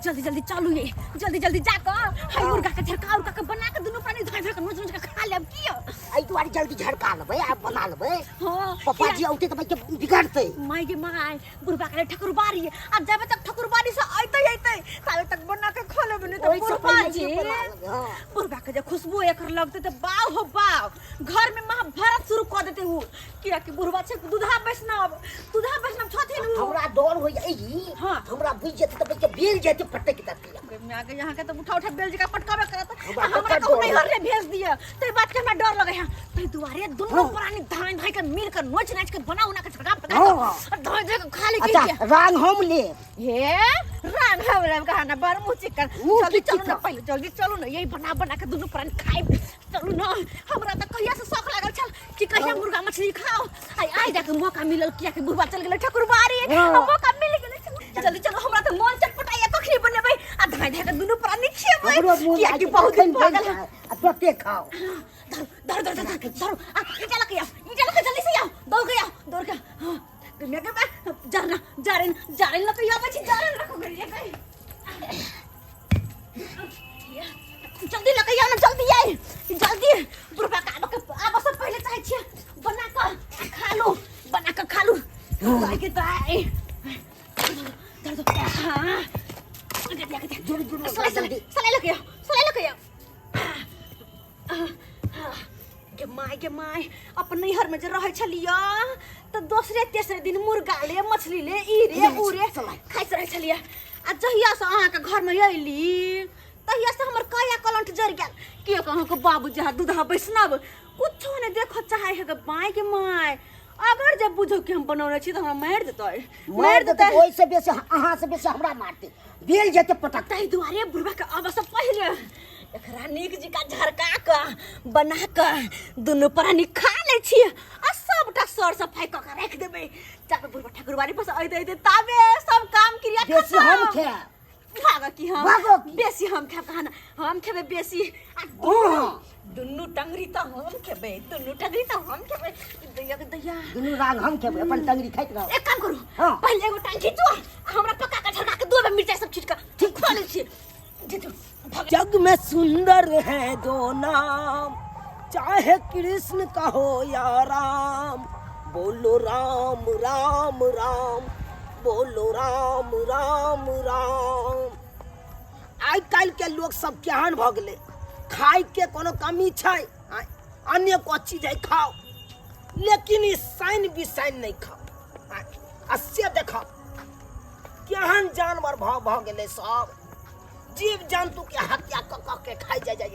जल्दी जल्दी चलू ये जल्दी जल्दी जाकर हाय मुर्गा के झरका उरका के बना के दोनों प्राणी धर धर के नोच नोच के खा लेब की आई दुआरी जल्दी झड़का लेबै आ बना लेबै। हां पापा जी औते त भाई के बिगड़तै। माय के माय बुढ़बा के ठकुरबारी आ जब तक ठकुरबारी से आइते तब तक बना के खा लेब नहीं तो बुढ़बा जी बुढ़बा के जे खुशबू एकर लगते त बाव हो बाव घर में महाभारत शुरू कर देते हूं किया कि बुढ़बा से दूधा वैष्णव छथिन हमरा डर हो जाई। हां हमरा बुझ जेते त भाई के बेल जेते पटक देती। मैं आगे यहां के तो उठा बेल जी का पटकावे करत हमरा को नहीं घर रे भेज दिया ते बात के हमरा डर लगे है ते दुआरे दोनों प्राणी धान भाई के मिल कर नोच नाच के बना उना के झगड़ा पका धोय धोय के खा ले के अच्छा रांग हम ले हे रांग हमरा कहना बर मुंह चिकन जल्दी चलो ना पहले जल्दी चलो ना यही बना बना के दोनों प्राणी खाए चलो ना हमरा त कहिया से शौक लागल छल कि कहिया मुर्गा मछली खाओ आई जाके मौका मिलल किया कि बुढ़वा चल गेल ठकुरबारी मौका मिल गेल जल्दी चलो हमरा त मन चटपटाइया कखनी बनेबै आ धाय धाय के दोनों प्राणी खिएबै किया कि बहुत दिन भ गेल आ तोते खाओ धर आ इटा लके जल्दी से आओ दौड़ के मैं के जारन लके आबै छी जारन रखो गलिए कहीं जल्दी लके आओ ना जल्दी बुढ़बा का आब सब पहले चाहे छी बना के खा लो भाई के ताई हां जल्दी सले लके आओ के माय अपन नैहर में जे रहे छलिया त दूसरे तेसरे दिन मुर्गा ले मछली ले ई रे उ रे खाइत रहे छलिया आ जहिया से अहाँ के घर में अइली तहिया से हमर काया कलंट जर गेल के कहूं के बाबू जहां दूधा वैष्णव कुछो ने देखो चाहे है के माय के माय अगर जब बुझो कि हम बनौने छी त हमरा मार देतै ओइ से बेसी अहाँ से बेसी हमरा मारते बेल जेते पटक तै दुआरे बुढ़बा के अब से पहिले एकरा नीक जी का झरका के बना के दोनों प्राणी खा ले छी आ सबटा सर सफाई क के रख देबै जाके बुढ़बा ठकुरबारी पर आइते ताबे सब काम क्रिया बेसी हम खे भागा कि हम बेसी हम खे कहना हम खेबे बेसी दुन्नु टंगरी त हम खेबे दैया दुन्नु राग हम खेबे अपन टंगरी खाइत रह। एक काम करू पहले एगो टंगी तो हमरा पका के झरका के दो मिर्चाई सब छीट के ठीक खा ले छी जग में सुंदर है दो नाम चाहे कृष्ण का हो या राम बोलो राम राम राम बोलो राम राम राम। आइ काल के लोग सब केहन भ गेले खाए के कोनो कमी छै अन्य को चीज है खाओ लेकिन ई साइन बिसाइन नहीं खाओ अस्य देखो केहन जानवर भ गेले सब जीव जंतु के हत्या क के खाई जाय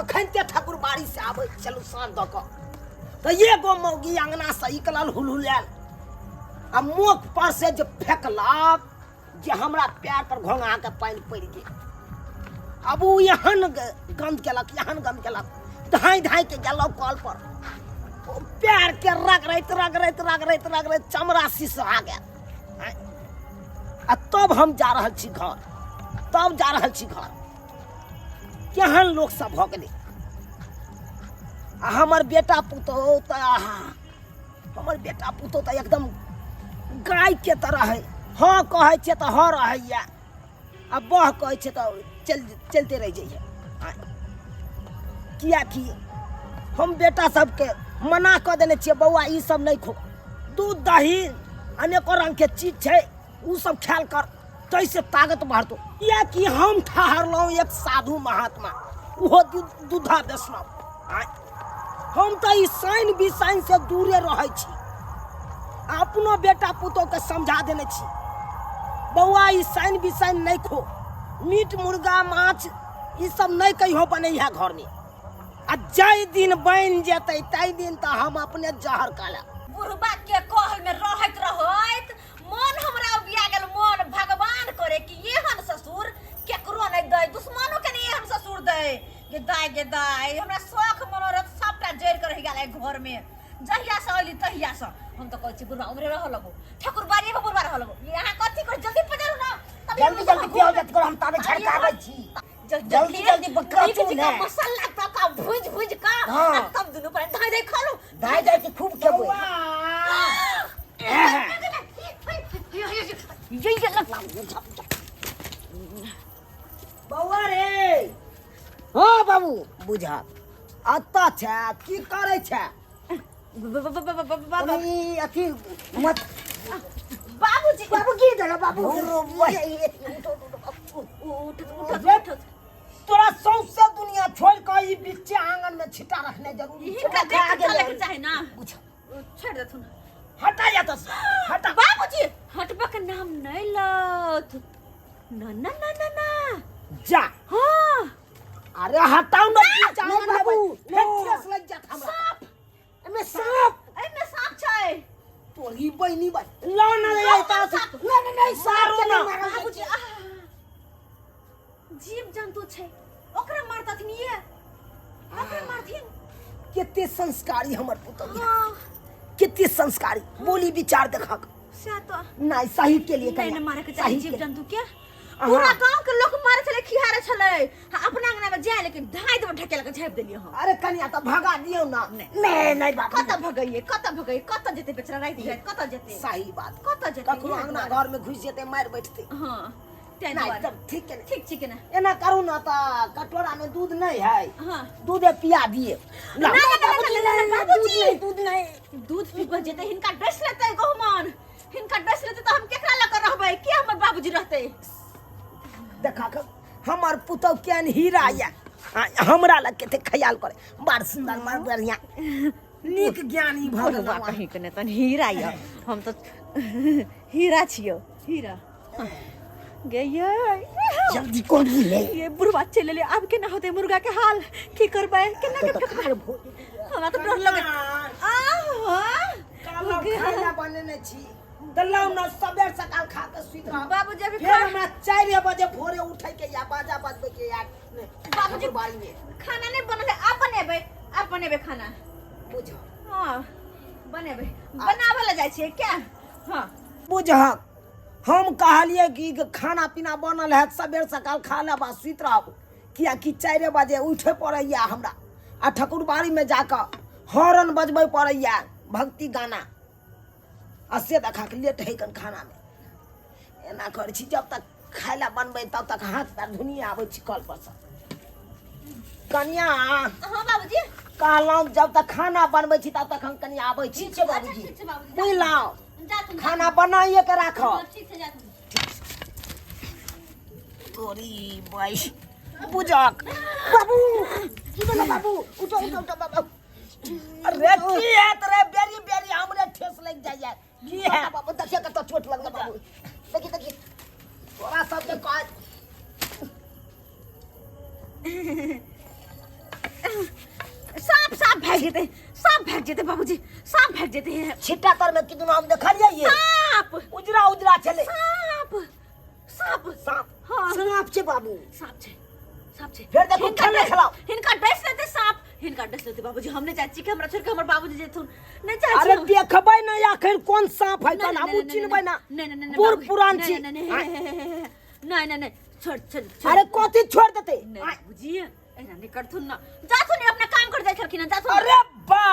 अखन ते ठकुरबारी से आबै चलू साँझ द क त ये गो मौगी अंगना से निकलल हुलहुलाल आ मुख पर से जे फेकलक जे हमरा पैर पर घोंघा के पानी पड़ गेल अब उ यहन गंध केलक धाई के गेलौ कल पर पैर के रगड़ैत चमड़ा सिसहा गेल आ तब हम जा रहल छी घर केहन लोग सब भ गेलै आ हमर बेटा पुतोह त एकदम गाय के तरह है हाँ कहै छै त हाँ रहैया आ बह कहै छै त चलते रह जाइए किया कि हम बेटा सबके मना क देने छियै बौआ ई सब नहीं खो दूध दही अनेको रंग के चीज छै उ सब ख्याल कर तैसे ताकत बढ़तो या कि हम ठहरलौं एक साधु महात्मा वो दूधा वैष्णव हम तो ई साइन बिसाइन से दूरे रहै छी अपनो बेटा पुतोह के समझा देने छी बौआ ई साइन बिसाइन नहीं खो मीट मुर्गा माछ ई सब नहीं कहियो बनैया घर में आ जय दिन बन जेतै तै दिन त हम अपने जहर काला बुढ़बा के कहल में रहत मन हमरा उबिया गेल मन भगवान करे कि एहन ससुर केकरो नहीं दे दुश्मनों के नहीं एहन ससुर दे गे दाई हमरा शौक मनोरथ सबटा जड़ के रह गेल घर में जहिया से अली तहिया से हम तो कहै छी बुढ़बा उमरे रह लगो ठकुरबारी में बुढ़बा रह लगो यहां कथि कर जल्दी पजारू ना जल्दी पियो जत कर हम ताबे झड़काबै छी जल्दी बकरा चो ने मसाला पका भुज का तब दुनु पर धाय खा लो धाय के खूब खेबै ये लग बौआ रे हाँ बाबू बुझा अत्ता छै की करे छै अथी मत बाबूजी बाबू की देला बाबू उठ तोरा सौंसे दुनिया छोड़ के ई बिच्चे आंगन में छिटा रखने जरूरी इनका देख के चले के चाहे ना छोड़ दे तू हटा जा तो हटा बाबूजी हटबा के नाम नहीं लत ना ना ना ना ना जा हां अरे हटाओ ना बाबू ठेस लग जात हमरा सांप एमे सांप छै तोरी बहिनी भाई ला ना ले आता नहीं सारो ना बाबूजी जीव जंतु छै ओकरा मारतथिन ये ओकरा मारथिन केते संस्कारी हमर पुतौया केते संस्कारी बोली विचार देखा से तो नहीं सही के लिए नहीं मारे के चाहिए जीव जंतु के पूरा गांव के लोग मारे छले खिहारे छले अपना अंगना में जाए लेकिन ढाई दो ढकेला के झाप देलियो हम अरे कनिया तो भगा दियो ना नहीं बात कत भगइए कत जेते बेचारा रात जाए कत जेते सही बात कत जेते ककरो अंगना घर में घुस जेते मार बैठते हां नहीं तब ठीक है ठीक ना एना करू ना तो कटोरा में दूध नहीं है हां दूध पिया दिए बाबूजी दूध नहीं दूध पीबा जेते हिनका ड्रेस लेते गहुमान हिनका ड्रेस लेते तो हम केकरा लग रहबै के हमर बाबूजी रहते देखा कर हमार पुतौ केन हीरा या हमरा लग केते ख्याल करे बड़ सुंदर बड़ बढ़िया नीक ज्ञानी भगवान कहीं के ने तन हीरा या हम तो हीरा छियो हीरा गे ये जल्दी कोन ले ये बुढ़वा चले ले अब के ना होते मुर्गा के हाल की करबे केना के फेकबे हमरा तो डर लगे काला खाना बनने छी दलाव ना सबेर सकाल खा के सुत रह बाबूजी अभी फिर हमरा 4 बजे भोरे उठै के या बाजा बजबे के या बाबूजी बारी में खाना नहीं बनले आप बनेबे खाना बुझ हां बनेबे बनावे ला जाय छियै क्या हां बुझ हम कहलिए कि खाना पीना बनल है सबेर सकाल खा ले बा सुत रहब किया कि 4 बजे उठे पड़ैया हमरा आ ठकुरबाड़ी में जाकर हॉर्न बजबै पड़ैया भक्ति गाना असे देखा के लेट है कन खाना में एना कर छी जब तक खाइला बनबै तब तक हाथ पैर धुनी आबै छी कल पर से कनिया हां बाबूजी कहलौं जब तक खाना बनबै छी तब तक हम कनिया आबै छी छै बाबूजी बुझलौं जा तुम खाना बनाइए के राखो ठीक से जा तुम तोरी भाई बुझक बाबू उठो बाबू उठो बाबू अरे की है तेरे बेरी हमरे ठेस लग जाय की है बाबू देखिए कत चोट लगल बाबू देखी तोरा सब के कह सांप भाग जेते बाबूजी सांप भाग जेते हैं छिट्टा तर में कितना हम देखलिए ये सांप उजरा चले सांप हां सांप छे बाबू सांप छे फिर देखो खेले खिलाओ इनका ड्रेस लेते सांप इनका ड्रेस लेते बाबूजी हमने चाची के हमरा छोड़ के हमर बाबूजी जेथुन नहीं चाची अरे देखबै ना आखिर कौन सांप है तन हम चिन्हबै ना नहीं पूर पुरान छी नहीं छोड़ अरे कथि छोड़ देते नहीं बाबूजी एना नहीं करथुन ना जाथुन अपना काम कर जाय छलखिन जाथुन अरे बा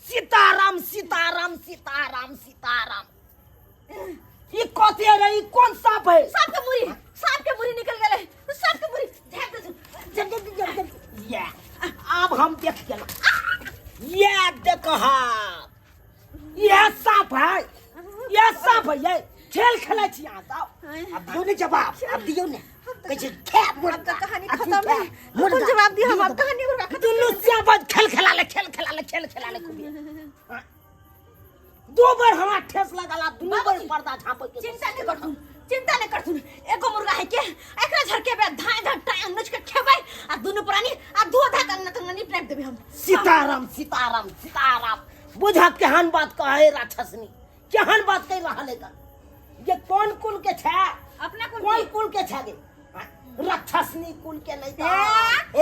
सीताराम ये कथि है ई कौन सांप है सांप के मुरी निकल गेले सांप के मुरी झाप दे जल्दी ये अब हम देख गेला ये देखा ये सांप है ये खेल खेला छी यहां साहब अब दियो ने जवाब अब दियो ने कैसे खेत मोर आपका कहानी खत्म है कौन जवाब दिया हम आपका कहानी और खत्म दुनु से बज खेल खेला ले खूब दो बार हमरा ठेस लगला दुनु बार पर्दा झापे के चिंता नहीं करथुन एको मुर्गा है के एकरा झरके पे धाय टांग नच के खेबै आ दुनु प्राणी आ दो धाक अंगना तंगना निपट देबे हम सीताराम बुझा केहन बात कहे राक्षसनी केहन बात कह रहल है ये कौन कुल के छै अपना कौन कुल के छै राक्षसनी कुल के नहीं था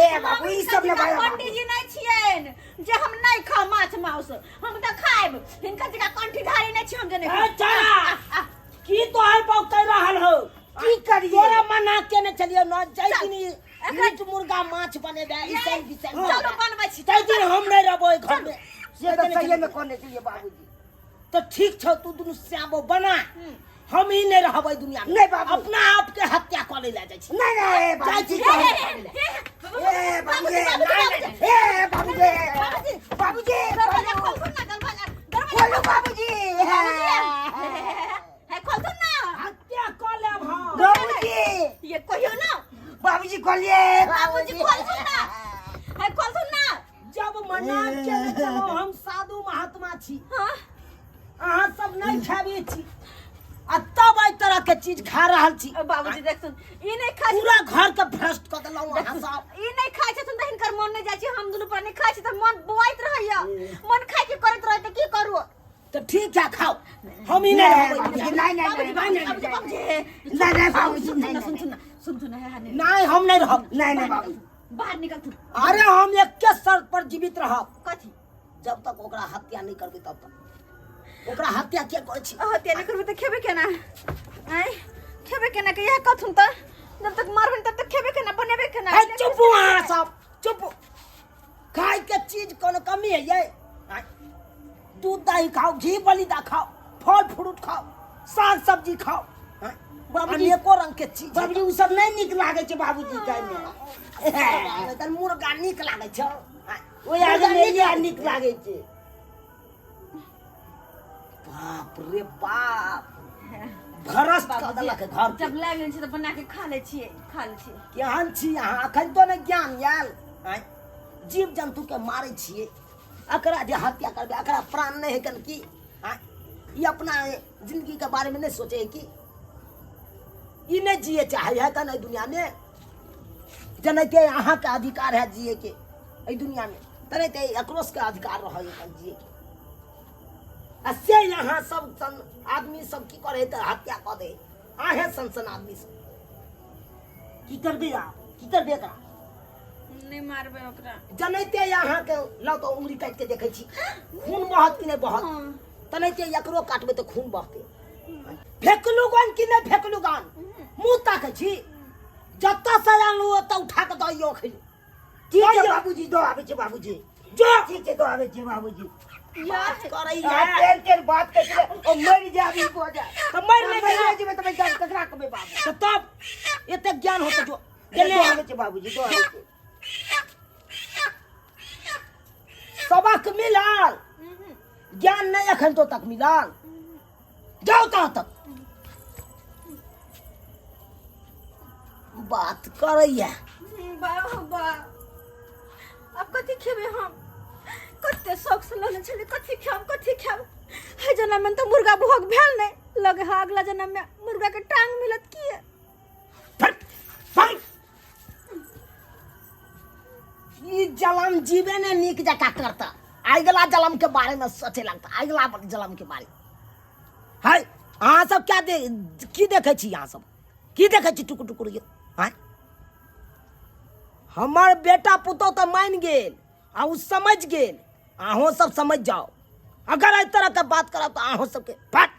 ए बाबू ई सब ले भाई पंडित जी नहीं छियन जे हम नहीं खा माछ मांस हम त खाइब हिनका जगह कंठी धारी नहीं छी हम जे नहीं चला की तो है बात कह रहल हो की करिए तोरा मना के न चलिए न जैदिनी मीट मुर्गा माछ बने दे ई सब विषय चलो बनबै छी तै दिन हम नहीं रहबो घर में से तो सही में कोने चाहिए बाबूजी तो ठीक छौ तू दुनु श्यामो बना हम ही नहीं रहबै दुनिया में नहीं बाबू। अपना आप के हत्या कर ले जा छी नहीं नहीं बाबूजी ए बाबूजी ए बाबूजी बाबूजी बोलो बाबूजी हत्या कर ले हम बाबूजी ये कहियो ना बाबूजी खोलिए बाबूजी खोल सुन ना है खोल सुन ना जब मना के चलो हम साधु महात्मा छी हां अहाँ सब नहीं खाबे छी आ तब एहि तरह के चीज खा रहल छी बाबूजी देख सुन ई नहीं खाइ पूरा घर के भ्रष्ट कर देलौ अहाँ सब ई नहीं खाइ छथुन त हिनकर मन नहीं जाइ छै हम दुनु पर नहीं खाइ छै त मन बोआइत रहैया मन खाइ के करैत रहै त की करू तो ठीक है खाओ हम ही नहीं रहबै नहीं बाबूजी नहीं सुन है नहीं हम नहीं रहब नहीं बाबूजी बाहर निकल तू अरे हम एक के शर्त पर जीवित रहब कथी जब तक ओकरा हत्या नहीं करबे तब तक ओकरा हत्या के करै छी हत्या नहीं करबे त खेबे केना आइ खेबे केना के यह कथुन त जब तक मारबे तब तक खेबे केना बनेबे केना है चुप अहाँ सब चुप खाए के चीज कोनो कमी है ये दूध दही खाओ घी बलिदा खाओ फल फ्रूट खाओ साग सब्जी खाओ बाबूजी अनेको रंग के चीज बाबूजी उ सब नहीं निक लागे छै बाबूजी खाय में तन मुर्गा नीक लागे छ ओइ आगे मेरिया निक लागे छै बाप रे बाप भरस कर देलक घर जब लाग छै त बना के खा ले छिए केहन छी अहाँ अखन तो ने ज्ञान आयल जीव जंतु के मारे छिए अकरा जे हत्या करबे अकरा प्राण नहीं है कन की ये अपना जिंदगी के बारे में नहीं सोचे है कि ये नहीं जिए चाहे है कन दुनिया में जनते यहाँ के अधिकार है जिए के ए दुनिया में तरह एकरोस के अधिकार रह जिए के से यहाँ सब आदमी सब की करे तो हत्या कर दे आहे सन आदमी सब की करबे आप की करबे का नहीं मारबे ओकरा जनते यहाँ के लौ तो उंगली काट के देखे छी खून बहत कि नहीं बहत तनते एकरो काटबे तो खून बहते फेकलू गान कि नहीं फेकलू गान मुंह ताके छी जत्ता से आनलू ओतऽ उठा के दइयो खइलू ठीक है बाबूजी दो आवे छै बाबूजी जो ठीक है दो आवे छै बाबूजी बात करई यार तेर बात करे ओ मर जाबी को जा तो मर ले मर जेबे त मैं ककरा कबे बाबू तो तब एते ज्ञान होते जो दो आवे छै बाबूजी दो आवे छै सबक मिलाल ज्ञान नहीं अखन तो तक मिलाल जाओ तो तक बात करैया बाबा अब कथी खेबे हम कते शौक से लेने छली कथी खाब है जन्म में तो मुर्गा भोग भेल नहीं लगे है अगला जन्म में मुर्गा के टांग मिलत की है ई जलम जीवे ने नीक जका करता आइगला जलम के बारे में सोचे लगता आइगला जलम के बारे है अहाँ सब क्या की देखे छी अहाँ सब की देखे छी टुकुर टुकुर ये हैं हमर बेटा पुतो तो मान गेल आ उ समझ गेल अहों सब समझ जाओ अगर इस तरह के बात करब तो अहों सबके फट